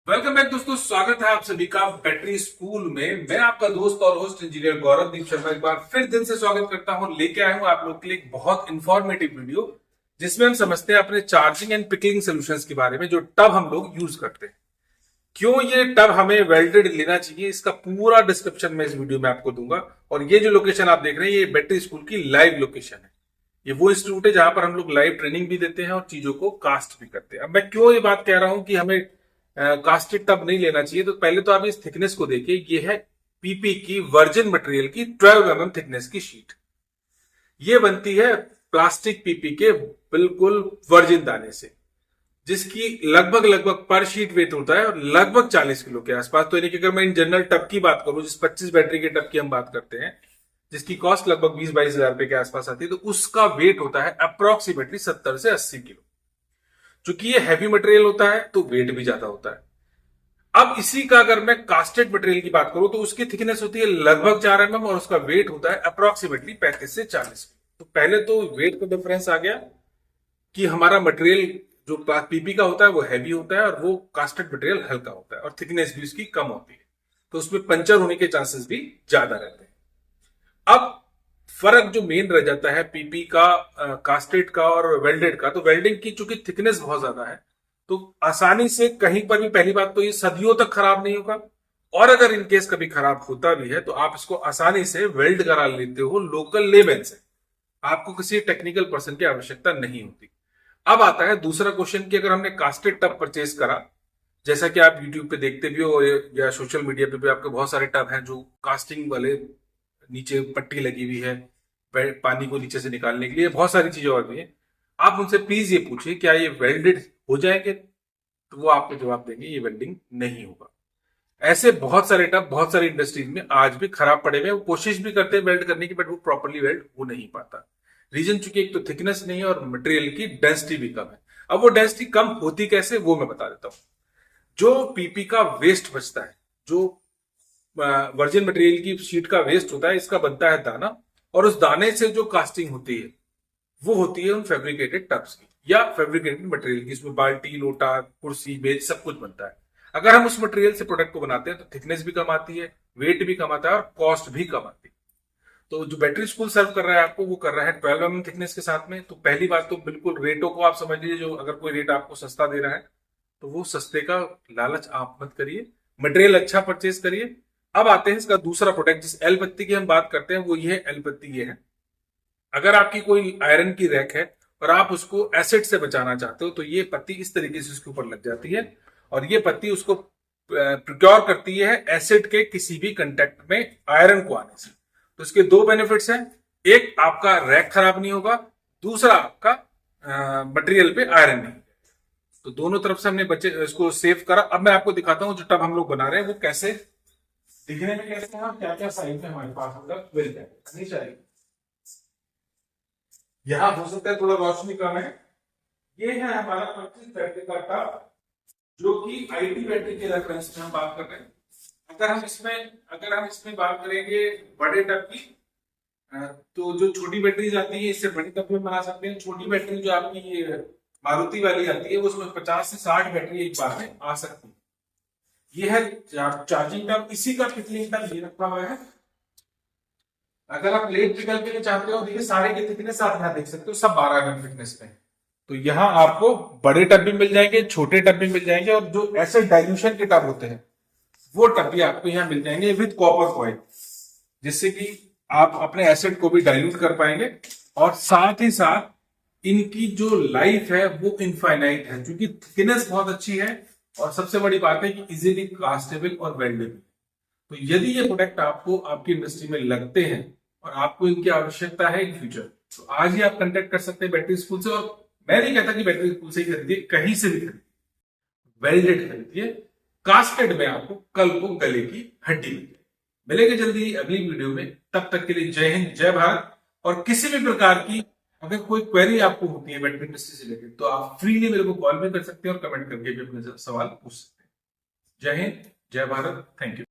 Welcome back दोस्तों, स्वागत है आप सभी का बैटरी स्कूल में। मैं आपका दोस्त और होस्ट इंजीनियर गौरव दीप शर्मा एक बार फिर दिल से स्वागत करता हूं। लेके आया हूं आप लोग के लिए एक बहुत इंफॉर्मेटिव वीडियो जिसमें हम समझते हैं अपने चार्जिंग एंड पिकलिंग सॉल्यूशंस के बारे में, जो टब हम लोग यूज करते हैं। क्यों ये टब हमें वेल्डेड लेना चाहिए, इसका पूरा डिस्क्रिप्शन मैं इस वीडियो में आपको दूंगा। और ये जो लोकेशन आप देख रहे हैं, ये बैटरी स्कूल की लाइव लोकेशन है। ये वो इंस्टीट्यूट है जहां पर हम लोग लाइव ट्रेनिंग भी देते हैं और चीजों को कास्ट भी करते हैं। अब मैं क्यों ये बात कह रहा हूं कि हमें कास्टेड टब नहीं लेना चाहिए, तो पहले तो आप इस थिकनेस को देखिए। ये है पीपी की वर्जिन मटेरियल की 12 थिकनेस की शीट। ये बनती है प्लास्टिक पीपी के बिल्कुल वर्जिन दाने से, जिसकी लगभग लगभग पर शीट वेट होता है और लगभग 40 किलो के आसपास। तो यानी कि अगर मैं इन जनरल टब की बात करूं, जिस 25 बैटरी के टब की हम बात करते हैं, जिसकी कॉस्ट लगभग 20-22 हजार रुपए के आसपास आती है, तो उसका वेट होता है अप्रोक्सीमेटली 70 से 80 किलो। चूंकि ये हैवी मटेरियल होता है तो वेट भी ज्यादा होता है। अब इसी का अगर मैं कास्टेड मटेरियल की बात करूं, तो उसकी थिकनेस होती है लगभग 4 और उसका वेट होता है अप्रोक्सीमेटली 35 से 40। तो पहले तो वेट का डिफरेंस आ गया कि हमारा मटेरियल जो पीपी का होता है वो हैवी होता है और वो कास्टेड मटेरियल हल्का होता है और थिकनेस भी उसकी कम होती है, तो उसमें पंचर होने के चांसेस भी ज्यादा रहते हैं। अब फर्क जो मेन रह जाता है पीपी का, कास्टेड का और वेल्डेड का, तो वेल्डिंग की चूंकि थिकनेस बहुत ज्यादा है, तो आसानी से कहीं पर भी, पहली बात तो ये सदियों तक खराब नहीं होगा। और अगर इनकेस कभी खराब होता भी है तो आप इसको आसानी से वेल्ड करा लेते हो लोकल लेमैन से। आपको किसी टेक्निकल पर्सन की आवश्यकता नहीं होती। अब आता है दूसरा क्वेश्चन कि अगर हमने कास्टेड टब परचेज करा, जैसा कि आप यूट्यूब पे देखते भी हो या सोशल मीडिया पे भी आपके बहुत सारे टब हैं जो कास्टिंग वाले, नीचे पट्टी लगी हुई है पानी को नीचे से निकालने के लिए, बहुत सारी चीजें और भी हैं। आप उनसे प्लीज ये पूछिए क्या ये वेल्डेड हो जाएंगे, तो वो आपको जवाब देंगे ये वेल्डिंग नहीं होगा। ऐसे बहुत सारे टब बहुत सारी इंडस्ट्रीज में आज भी खराब पड़े हुए हैं। वो कोशिश भी करते हैं वेल्ड करने की, बट वो प्रॉपरली वेल्ड हो नहीं पाता। रीजन चूंकि एक तो थिकनेस नहीं है और मटेरियल की डेंसिटी भी कम है। अब वो डेंसिटी कम होती कैसे, वो मैं बता देता हूं। जो पीपी का वेस्ट बचता है, जो वर्जिन मटेरियल की शीट का वेस्ट होता है, इसका बनता है दाना। और उस दाने से जो कास्टिंग होती है वो होती है उन फैब्रिकेटेड टब्स की या फैब्रिकेटेड मटेरियल की। इसमें बाल्टी, लोटा, कुर्सी, मेज सब कुछ बनता है। अगर हम उस मटेरियल से प्रोडक्ट को बनाते हैं तो थिकनेस भी कम आती है, वेट भी कम आता है और कॉस्ट भी कम आती है। तो जो बैटरी स्कूल सर्व कर रहा है आपको, वो कर रहा है 12 थिकनेस के साथ में। तो पहली बात तो बिल्कुल रेटों को आप समझ लीजिए। जो अगर कोई रेट आपको सस्ता दे रहा है तो वो सस्ते का लालच आप मत करिए, मटेरियल अच्छा परचेज करिए। अब आते हैं इसका दूसरा प्रोडक्ट, जिस एल पत्ती की हम बात करते हैं, वो ये है एल पत्ती। ये है, अगर आपकी कोई आयरन की रैक है और आप उसको एसिड से बचाना चाहते हो, तो ये पत्ती इस तरीके से उसके ऊपर लग जाती है और ये पत्ती उसको प्रिक्योर करती है एसिड के किसी भी कंटेक्ट में आयरन को आने से। तो इसके दो बेनिफिट्स हैं, एक आपका रैक खराब नहीं होगा, दूसरा आपका मटेरियल पे आयरन नहीं। तो दोनों तरफ से हमने बच्चे इसको सेव करा। अब मैं आपको दिखाता हूं जो टब हम लोग बना रहे हैं वो कैसे दिखने में कैसे है, क्या क्या साइज में हमारे पास मतलब मिल जाए। नहीं चाहिए, यहां हो सकता है थोड़ा रोशनी कम है। ये है हमारा 25 बैटरी का टब, जो कि आईटी बैटरी के रेफरेंस में हम बात कर रहे हैं। अगर हम इसमें बात करेंगे बड़े टब की, तो जो छोटी बैटरी आती है इससे बड़ी टब में बना सकते हैं। छोटी बैटरी जो आपकी ये मारुति वाली आती है, उसमें 50 से 60 बैटरी एक बार में आ सकती है। ये है चार्जिंग टब, इसी का पिकलिंग टब ये रखा हुआ है। अगर आप लेट पिकल के लिए चाहते हो, देखिए सारे की थिकनेस आप यहाँ देख सकते हो, सब 12 थिकनेस में। तो यहाँ आपको बड़े टब भी मिल जाएंगे, छोटे टब भी मिल जाएंगे, और जो ऐसे डाइल्यूशन के टब होते हैं वो टब भी आपको यहाँ मिल जाएंगे विद कॉपर फॉइल, जिससे कि आप अपने एसिड को भी डाइल्यूट कर पाएंगे। और साथ ही साथ इनकी जो लाइफ है वो इनफाइनाइट है, क्योंकि थिकनेस बहुत अच्छी है और सबसे बड़ी बात है कि इजीली कास्टेबल और वेल्डेबल। तो यदि ये प्रोडक्ट आपको आपकी इंडस्ट्री में लगते हैं और आपको इनकी आवश्यकता है इन फ्यूचर, तो आज ही आप कांटेक्ट कर सकते हैं बैटरी स्कूल से। और मैं नहीं कहता कि बैटरी स्कूल से ही खरीदिए, कहीं से भी खरीदिए, वेल्डेड खरीदिए। कास्टेड में आपको कल को गले की हड्डी मिल जाए। मिलेंगे जल्दी अगली वीडियो में, तब तक के लिए जय हिंद, जय भारत। और किसी भी प्रकार की अगर कोई क्वेरी आपको होती है बैटरी इंडस्ट्री से रिलेटेड, तो आप फ्रीली मेरे को कॉल में कर सकते हैं और कमेंट करके भी अपने सवाल पूछ सकते हैं। जय हिंद, जय भारत, थैंक यू।